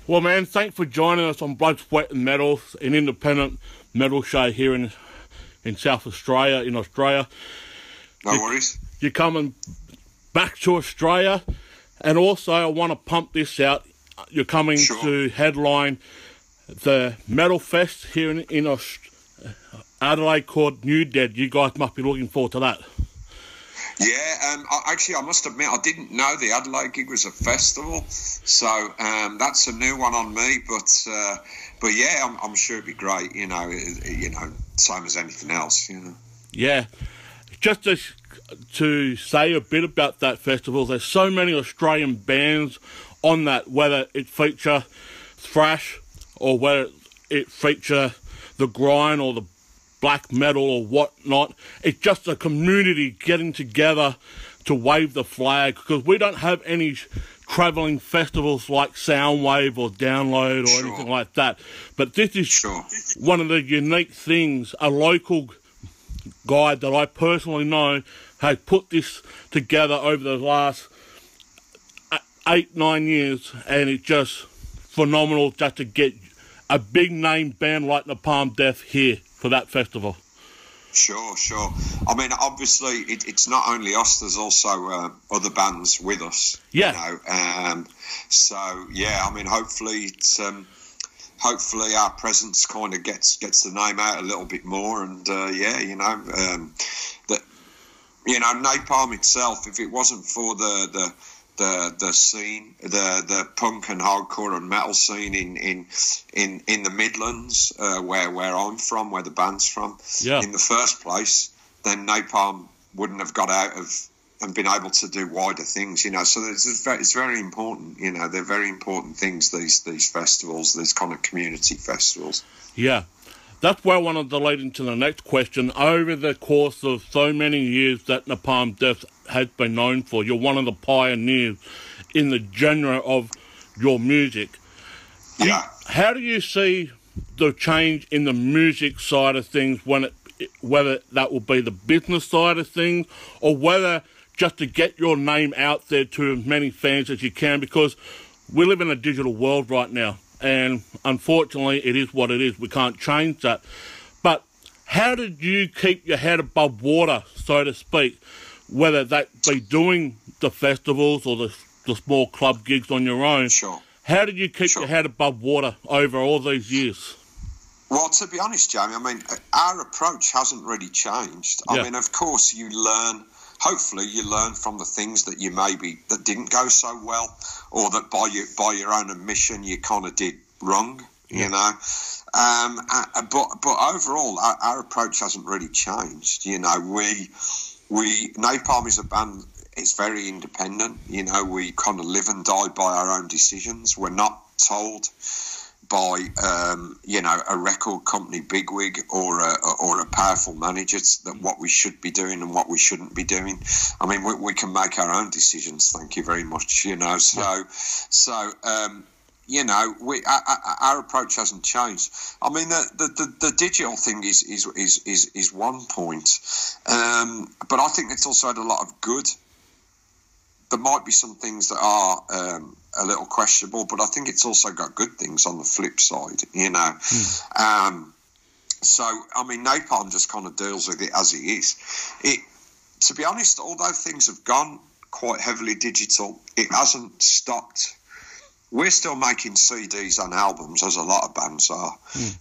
Well, man, thanks for joining us on Blood, Sweat and Metal, an independent metal show here in South Australia, in Australia. No worries. You're coming back to Australia, and also I want to pump this out. You're coming to headline the Metalfest here in Adelaide called New Dead. You guys must be looking forward to that. Yeah, I must admit, I didn't know the Adelaide gig was a festival, so that's a new one on me. But yeah, I'm sure it'd be great. You know, same as anything else. You know. Yeah, just to say a bit about that festival. There's so many Australian bands on that, whether it feature thrash or whether it feature the grind or the black metal or whatnot. It's just a community getting together to wave the flag, because we don't have any travelling festivals like Soundwave or Download or anything like that. But this is one of the unique things. A local guy that I personally know has put this together over the last 8-9 years, and it's just phenomenal just to get a big name band like Napalm Death here for that festival. Sure. I mean, obviously, it's not only us. There's also other bands with us. Yeah. You know? So yeah, I mean, hopefully our presence kind of gets the name out a little bit more. And Napalm itself, if it wasn't for the scene, the punk and hardcore and metal scene in the Midlands, where I'm from, where the band's from, in the first place, then Napalm wouldn't have got out of and been able to do wider things, you know. So it's very important, you know. They're very important things, these festivals, these kind of community festivals. Yeah. That's where I wanted to lead into the next question. Over the course of so many years that Napalm Death has been known for, you're one of the pioneers in the genre of your music. Yeah. How do you see the change in the music side of things, whether that will be the business side of things, or whether just to get your name out there to as many fans as you can? Because we live in a digital world right now, and unfortunately it is what it is. We can't change that. But how did you keep your head above water, so to speak, whether that be doing the festivals or the small club gigs on your own? Sure. How did you keep your head above water over all these years? Well, to be honest, Jamie, I mean, our approach hasn't really changed. I mean, of course, hopefully you learn from the things that that didn't go so well, or that by your own admission you kind of did wrong, you know. But overall, our approach hasn't really changed. You know, Napalm is a band. It's very independent. You know, we kind of live and die by our own decisions. We're not told by a record company bigwig or a powerful manager that what we should be doing and what we shouldn't be doing. I mean, we can make our own decisions. Thank you very much. You know, our approach hasn't changed. I mean, the digital thing is one point, but I think it's also had a lot of good. There might be some things that are a little questionable, but I think it's also got good things on the flip side, you know. So, I mean, Napalm just kind of deals with it as it is. To be honest, although things have gone quite heavily digital, it hasn't stopped. We're still making CDs and albums, as a lot of bands are,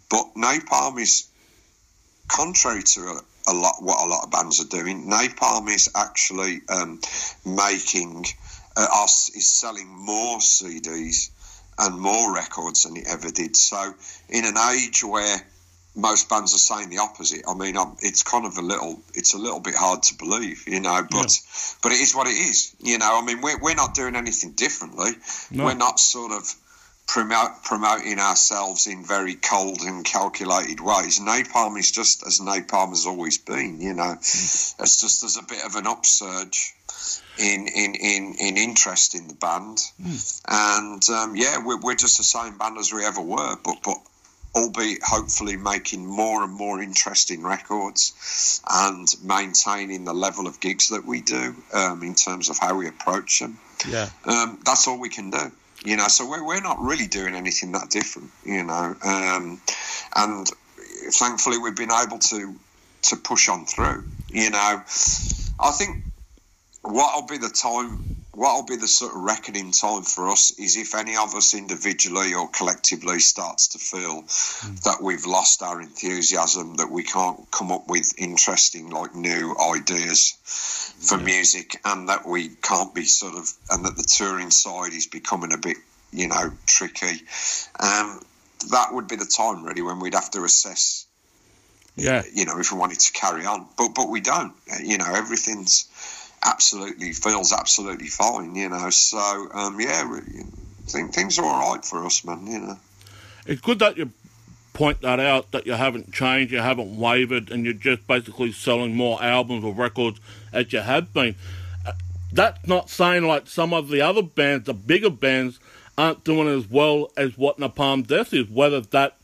but Napalm is, contrary to what a lot of bands are doing, Napalm is actually is selling more CDs and more records than it ever did. So in an age where most bands are saying the opposite, I mean, it's a little bit hard to believe, you know, but it is what it is, you know. I mean, we're not doing anything differently. No. We're not sort of promoting ourselves in very cold and calculated ways. Napalm is just as Napalm has always been, you know. It's just there's a bit of an upsurge in interest in the band, and we're just the same band as we ever were, but albeit hopefully making more and more interesting records and maintaining the level of gigs that we do in terms of how we approach them. Yeah, that's all we can do. You know, so we're not really doing anything that different, you know. And thankfully we've been able to push on through, you know. I think what'll be the sort of reckoning time for us is if any of us individually or collectively starts to feel that we've lost our enthusiasm, that we can't come up with interesting, like, new ideas for music, and that we can't be and that the touring side is becoming a bit, you know, tricky. That would be the time, really, when we'd have to assess, you know, if we wanted to carry on. But we don't, you know, everything's feels absolutely fine, you know. So, I think things are all right for us, man, you know. It's good that you point that out, that you haven't changed, you haven't wavered, and you're just basically selling more albums or records as you have been. That's not saying like some of the other bands, the bigger bands, aren't doing as well as what Napalm Death is, whether that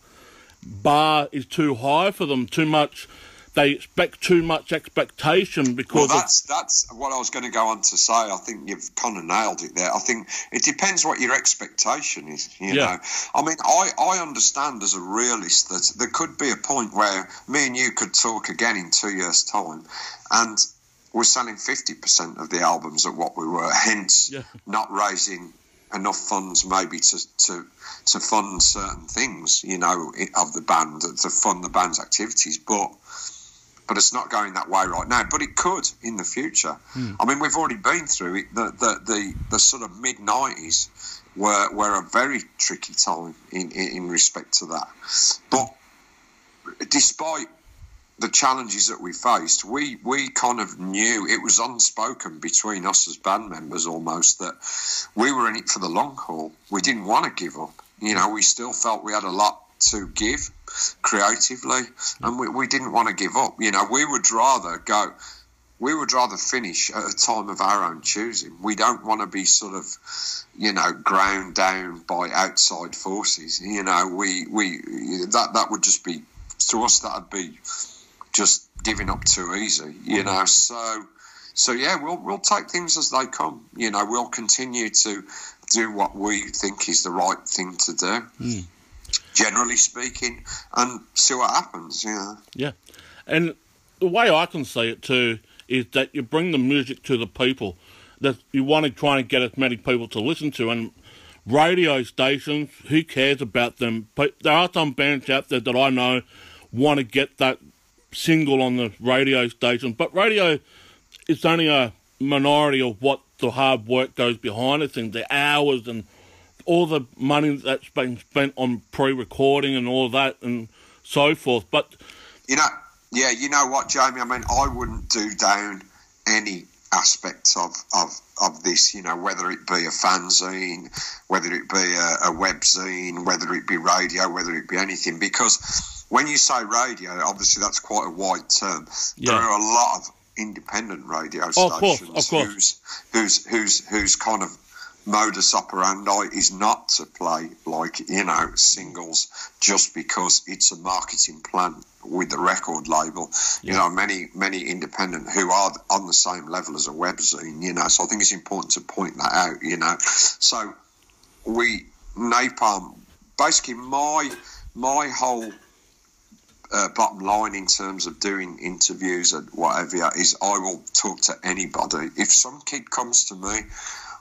bar is too high for them, too much, they expect too much expectation because... Well, that's what I was going to go on to say. I think you've kind of nailed it there. I think it depends what your expectation is, you know. I mean, I understand as a realist that there could be a point where me and you could talk again in 2 years' time and we're selling 50% of the albums at what we were, hence not raising enough funds maybe to fund certain things, you know, of the band, to fund the band's activities, but it's not going that way right now. But it could in the future. I mean, we've already been through it. The sort of mid-90s were a very tricky time in respect to that. But despite the challenges that we faced, we kind of knew, it was unspoken between us as band members almost, that we were in it for the long haul. We didn't want to give up. You know, we still felt we had a lot to give creatively, and we didn't want to give up. You know, we would rather finish at a time of our own choosing. We don't want to be sort of, you know, ground down by outside forces. You know, that would just be, to us, that'd be just giving up too easy, you know. So yeah, we'll take things as they come. You know, we'll continue to do what we think is the right thing to do, generally speaking, and see what happens. Yeah. And the way I can see it too is that you bring the music to the people that you want to try and get as many people to listen to. And radio stations, who cares about them? But there are some bands out there that I know want to get that single on the radio station, but radio is only a minority of what the hard work goes behind it, and the hours and all the money that's been spent on pre-recording and all that and so forth. But you know what, Jamie, I mean, I wouldn't do down any aspects of this, you know, whether it be a fanzine, whether it be a web zine, whether it be radio, whether it be anything, because when you say radio, obviously that's quite a wide term. There are a lot of independent radio stations whose kind of modus operandi is not to play, like, you know, singles just because it's a marketing plan with the record label. You know, many independent who are on the same level as a webzine, you know. So I think it's important to point that out, you know. So Napalm, basically my whole bottom line in terms of doing interviews and whatever is I will talk to anybody. If some kid comes to me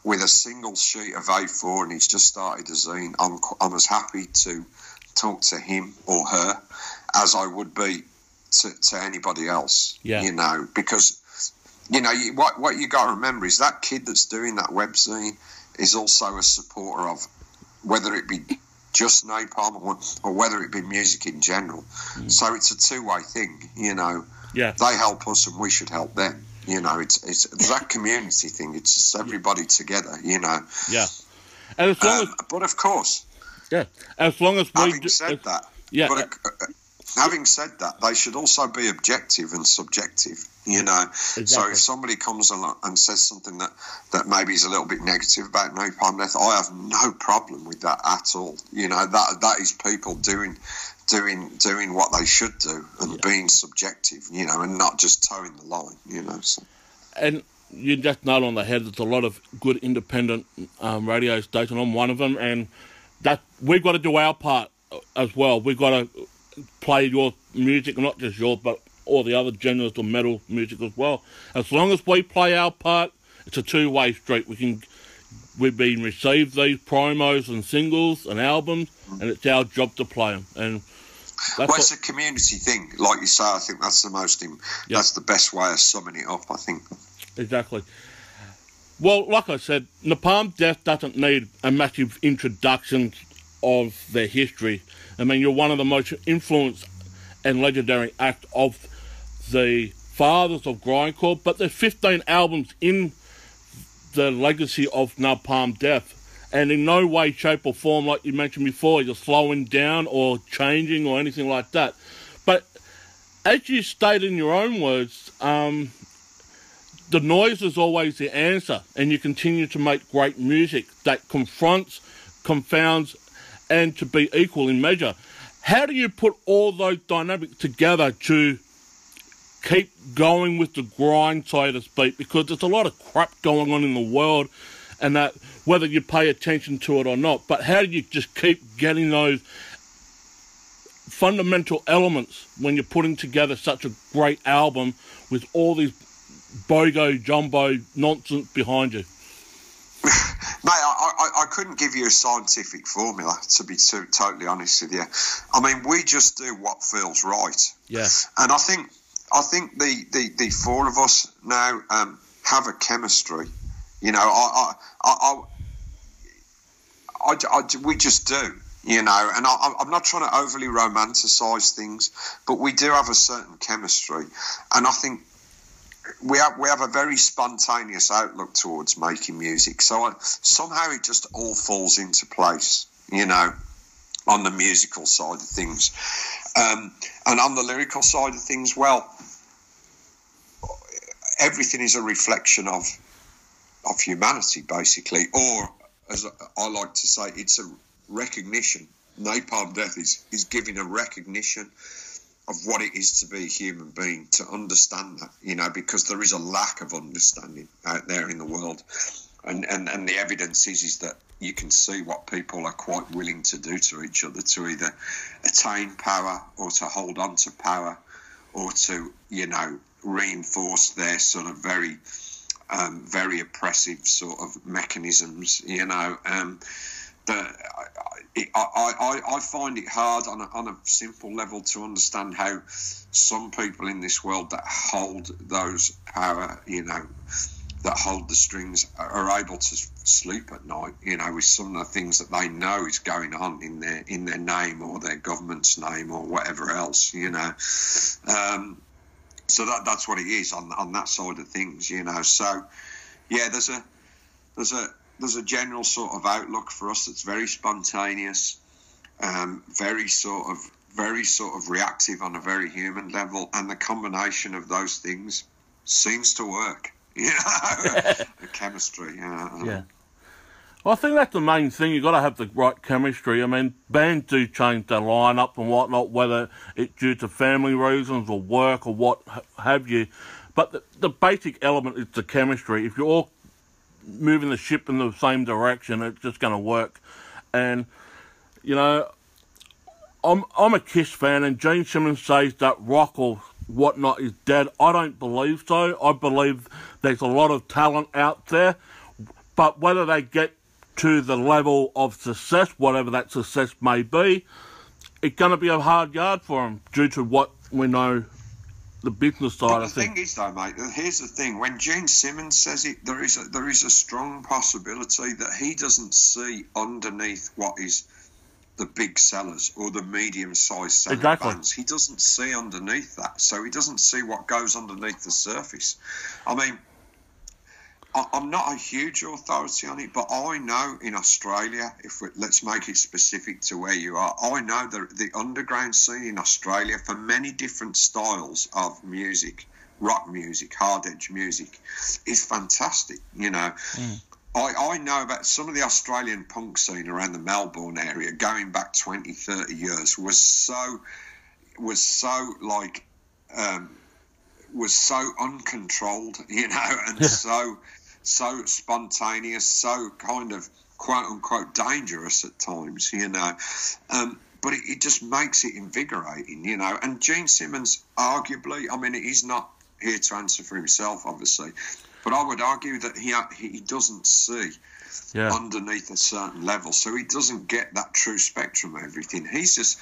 with a single sheet of A4 and he's just started a zine, I'm as happy to talk to him or her as I would be to anybody else, you know, because, you know, what you got to remember is that kid that's doing that web zine is also a supporter of, whether it be just Napalm or whether it be music in general. So it's a two-way thing, you know. They help us and we should help them. You know, it's that community thing. It's just everybody together, you know. And as long as, but of course, as long as we having said that, having said that, they should also be objective and subjective, you know. So if somebody comes along and says something that maybe is a little bit negative about Napalm Death, I have no problem with that at all. You know, that is people doing what they should do and being subjective, you know, and not just towing the line, you know. So. And you just nailed on the head. There's a lot of good independent radio stations. I'm one of them, and that we've got to do our part as well. We've got to play your music, not just yours, but all the other genres of metal music as well. As long as we play our part, it's a two-way street. We've been received these promos and singles and albums, and it's our job to play them. And it's a community thing, like you say. I think that's that's the best way of summing it up, I think. Exactly. Well, like I said, Napalm Death doesn't need a massive introduction of their history. I mean, you're one of the most influenced and legendary acts of the fathers of grindcore, but there's 15 albums in the legacy of Napalm Death, and in no way, shape or form, like you mentioned before, you're slowing down or changing or anything like that. But as you state in your own words, the noise is always the answer, and you continue to make great music that confronts, confounds, and to be equal in measure. How do you put all those dynamics together to keep going with the grind, so to speak? Because there's a lot of crap going on in the world, and that whether you pay attention to it or not, but how do you just keep getting those fundamental elements when you're putting together such a great album with all these bogo jumbo nonsense behind you? Mate, I couldn't give you a scientific formula, to be totally honest with you. I mean, we just do what feels right. Yeah. And I think the four of us now have a chemistry. You know, we just do. You know, and I'm not trying to overly romanticise things, but we do have a certain chemistry, and I think we have a very spontaneous outlook towards making music. So somehow it just all falls into place. You know, on the musical side of things, and on the lyrical side of things, well, everything is a reflection of humanity, basically, or as I like to say, it's a recognition. Napalm Death is giving a recognition of what it is to be a human being, to understand that, you know, because there is a lack of understanding out there in the world, and the evidence is that you can see what people are quite willing to do to each other to either attain power or to hold on to power or to, you know, reinforce their sort of very oppressive sort of mechanisms, you know. I find it hard on a simple level to understand how some people in this world that hold those power, you know, that hold the strings, are able to sleep at night, you know, with some of the things that they know is going on in their name or their government's name or whatever else, you know. So that's what it is on that side of things, you know. So yeah, there's a general sort of outlook for us that's very spontaneous, very sort of reactive on a very human level, and the combination of those things seems to work. You know, the chemistry. Yeah. Well, I think that's the main thing. You've got to have the right chemistry. I mean, bands do change their lineup and whatnot, whether it's due to family reasons or work or what have you. But the basic element is the chemistry. If you're all moving the ship in the same direction, it's just going to work. And, you know, I'm a Kiss fan, and Gene Simmons says that rock or whatnot is dead. I don't believe so. I believe there's a lot of talent out there, but whether they get to the level of success, whatever that success may be, it's going to be a hard yard for them due to what we know, the business side of things. The thing is, though, mate, here's the thing. When Gene Simmons says it, there is a strong possibility that he doesn't see underneath what is the big sellers or the medium-sized selling bands. He doesn't see underneath that, so he doesn't see what goes underneath the surface. I mean, I'm not a huge authority on it, but I know in Australia, let's make it specific to where you are, I know the underground scene in Australia for many different styles of music, rock music, hard edge music, is fantastic, you know. I know about some of the Australian punk scene around the Melbourne area going back 20, 30 years was so like was so uncontrolled, you know, and so spontaneous, so kind of quote unquote dangerous at times, you know. But it just makes it invigorating, you know. And Gene Simmons, arguably, I mean, he's not here to answer for himself, obviously, but I would argue that he doesn't see underneath a certain level, so he doesn't get that true spectrum of everything. He's just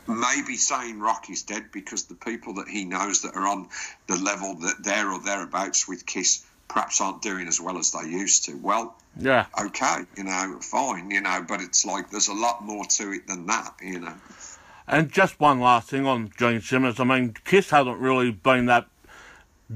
maybe saying rock is dead because the people that he knows that are on the level that there or thereabouts with Kiss perhaps aren't doing as well as they used to. Well, okay, you know, fine, you know, but it's like there's a lot more to it than that, you know. And just one last thing on Gene Simmons. I mean, Kiss hasn't really been that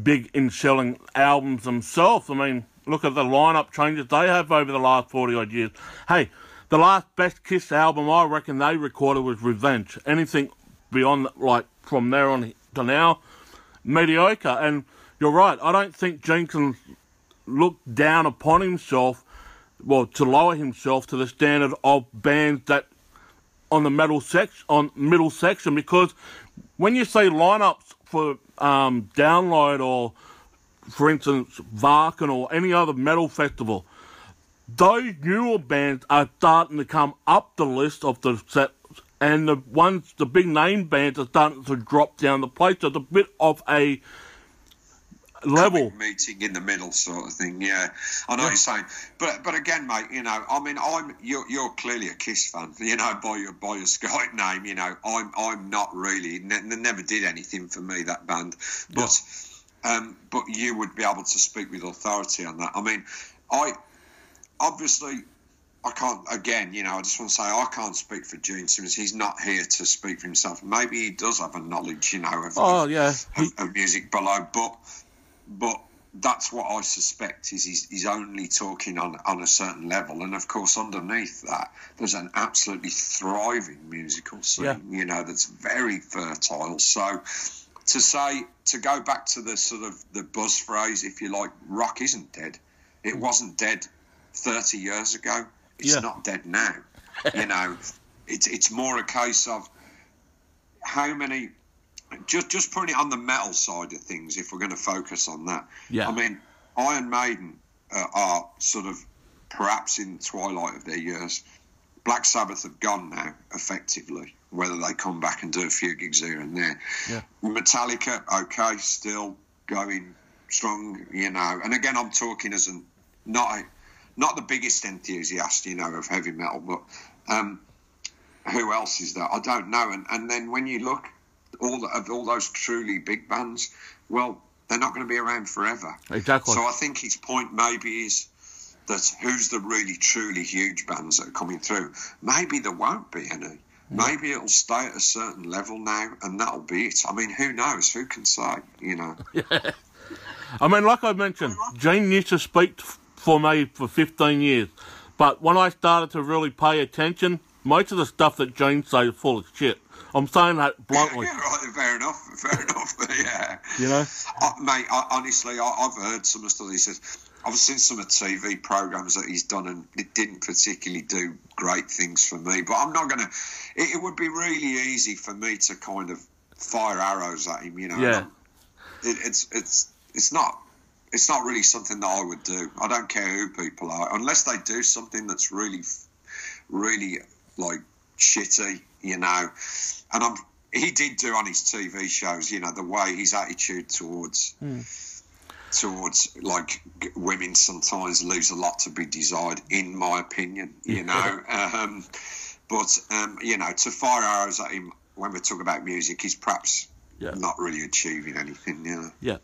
big in selling albums themselves. I mean, look at the lineup changes they have over the last 40-odd years. Hey, the last best Kiss album I reckon they recorded was Revenge. Anything beyond, like, from there on to now, mediocre. And you're right, I don't think Gene can look down upon himself, well, to lower himself to the standard of bands that on the middle section, because when you see lineups for Download or, for instance, Varkin or any other metal festival, those newer bands are starting to come up the list of the set, and the big name bands are starting to drop down the place. So it's a bit of a level meeting in the middle sort of thing. Yeah, I know what you're saying, but again, mate, you know, I mean, you're clearly a Kiss fan, you know, by your Skype name. You know, I'm not really. Never did anything for me, that band, but you would be able to speak with authority on that. I mean, obviously, I can't, again, you know, I just want to say I can't speak for Gene Simmons. He's not here to speak for himself. Maybe he does have a knowledge, you know, of music below, but that's what I suspect is he's only talking on a certain level. And, of course, underneath that, there's an absolutely thriving musical scene, you know, that's very fertile. So to go back to the sort of the buzz phrase, if you like, rock isn't dead. It wasn't dead 30 years ago. It's not dead now. You know, it's more a case of how many. Just putting it on the metal side of things, if we're going to focus on that. Yeah. I mean, Iron Maiden are sort of perhaps in the twilight of their years. Black Sabbath have gone now, effectively, whether they come back and do a few gigs here and there. Yeah. Metallica, okay, still going strong, you know. And again, I'm talking as not the biggest enthusiast, you know, of heavy metal, but who else is there? I don't know. And then when you look all those truly big bands, well, they're not going to be around forever. Exactly. So I think his point maybe is that who's the really truly huge bands that are coming through? Maybe there won't be any. Maybe it'll stay at a certain level now, and that'll be it. I mean, who knows? Who can say? You know. Yeah. I mean, like I mentioned, Gene used to speak for me for 15 years, but when I started to really pay attention, most of the stuff that Gene says is full of shit. I'm saying that bluntly. Yeah, right, fair enough, yeah. You know? Mate, honestly, I've heard some of the stuff he says. I've seen some of the TV programmes that he's done, and it didn't particularly do great things for me. But I'm not going to... It would be really easy for me to kind of fire arrows at him, you know? Yeah. It's not really something that I would do. I don't care who people are, unless they do something that's really, really, like, shitty, you know. And he did do on his TV shows, you know, the way his attitude towards like women sometimes leaves a lot to be desired, in my opinion, you know. But you know, to fire arrows at him when we talk about music, he's perhaps not really achieving anything, you know. Yeah.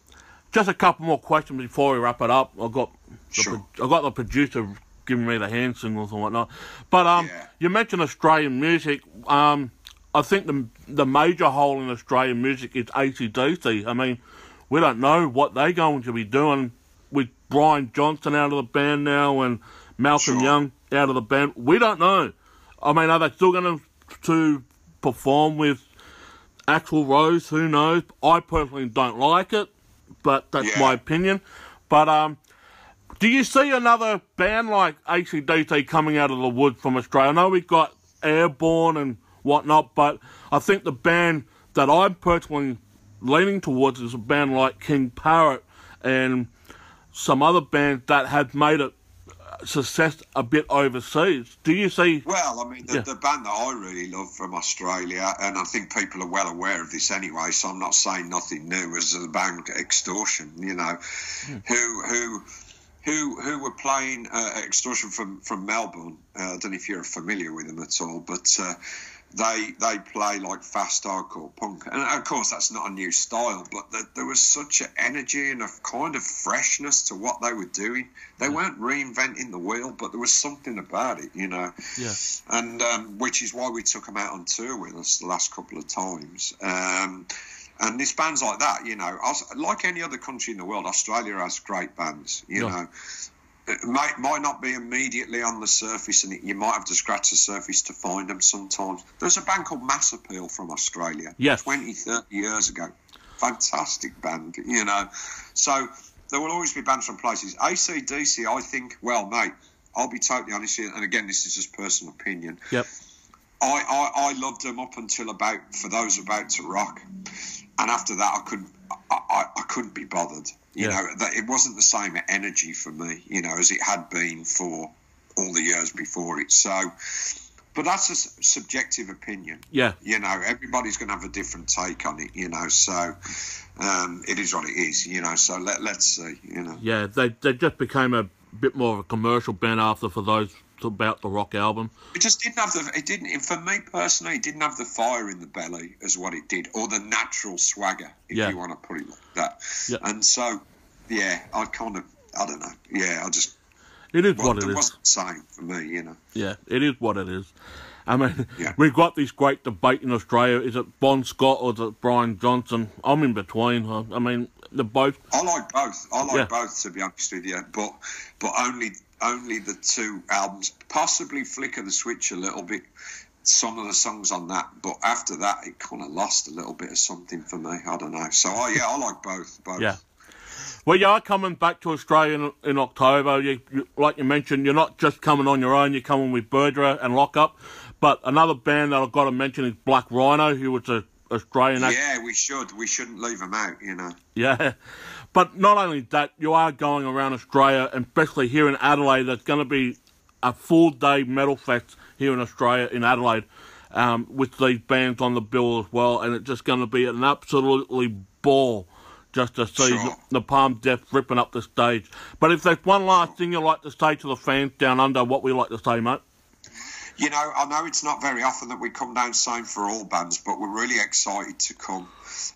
Just a couple more questions before we wrap it up. I got the producer giving me the hand signals and whatnot. But you mentioned Australian music. I think the major hole in Australian music is AC/DC. I mean, we don't know what they're going to be doing with Brian Johnson out of the band now and Malcolm Young out of the band. We don't know. I mean, are they still going to perform with Axl Rose? Who knows? I personally don't like it, but that's my opinion. But do you see another band like AC/DC coming out of the wood from Australia? I know we've got Airborne and whatnot, but I think the band that I'm personally leaning towards is a band like King Parrot and some other bands that have made it success a bit overseas. Do you see? Well, I mean, the band that I really love from Australia, and I think people are well aware of this anyway, so I'm not saying nothing new, is the band Extortion. You know, who were playing Extortion from Melbourne. I don't know if you're familiar with them at all, but they play like fast hardcore punk, and of course that's not a new style, but there was such an energy and a kind of freshness to what they were doing. They weren't reinventing the wheel, but there was something about it, you know. Yeah. And which is why we took them out on tour with us the last couple of times. And this band's like that, you know. Like any other country in the world, Australia has great bands, you know. It might not be immediately on the surface, and you might have to scratch the surface to find them sometimes. There's a band called Mass Appeal from Australia, 20, 30 years ago. Fantastic band, you know. So there will always be bands from places. AC/DC, I think, well, mate, I'll be totally honest here, and again, this is just personal opinion. Yep. I loved them up until for those about to rock. And after that, I couldn't be bothered. You know, that it wasn't the same energy for me, you know, as it had been for all the years before it. So, but that's a subjective opinion. Yeah. You know, everybody's going to have a different take on it, you know, so it is what it is, you know, so let's see, you know. Yeah, they just became a bit more of a commercial band after for those about the rock album. It just didn't have for me personally, it didn't have the fire in the belly as what it did, or the natural swagger, if you want to put it like that. Yeah. And so, I don't know. Yeah, it is what it is. It wasn't the same for me, you know. Yeah, it is what it is. I mean, we've got this great debate in Australia. Is it Bon Scott or is it Brian Johnson? I'm in between. I mean, they're both. I like both. Both, to be honest with you. But only the two albums. Possibly flicker the switch a little bit. Some of the songs on that, but after that, it kind of lost a little bit of something for me. I don't know. So I like both. Yeah. Well, you are coming back to Australia in October. You, like you mentioned, you're not just coming on your own. You're coming with Bergera and Lockup. But another band that I've got to mention is Black Rhino, who was an Australian act. Yeah, we should. We shouldn't leave them out, you know. Yeah. But not only that, you are going around Australia, and especially here in Adelaide. There's going to be a full-day Metalfest here in Australia, in Adelaide, with these bands on the bill as well. And it's just going to be an absolutely ball just to see Napalm Death ripping up the stage. But if there's one last thing you'd like to say to the fans down under, what we like to say, mate? You know, I know it's not very often that we come down saying for all bands, but we're really excited to come.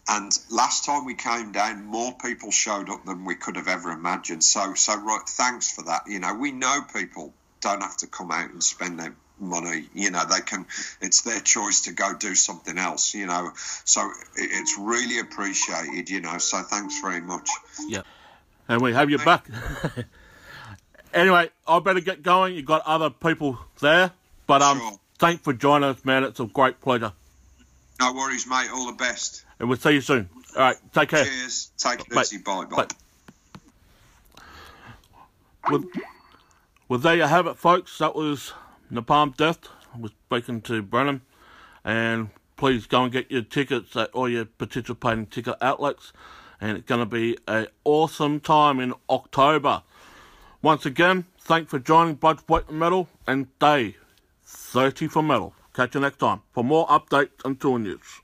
And last time we came down, more people showed up than we could have ever imagined. So thanks for that. You know, we know people don't have to come out and spend their money. You know, it's their choice to go do something else, you know. So it's really appreciated, you know. So thanks very much. Yeah. And we have you back. Anyway, I better get going. You've got other people there. But thanks for joining us, man. It's a great pleasure. No worries, mate. All the best. And we'll see you soon. All right, take care. Cheers. Take it easy. Bye. Well, there you have it, folks. That was Napalm Death. I was speaking to Brennan. And please go and get your tickets at all your participating ticket outlets. And it's going to be an awesome time in October. Once again, thanks for joining Blood, Sweat and Metal. And day 30 for Metal. Catch you next time for more updates and tour news.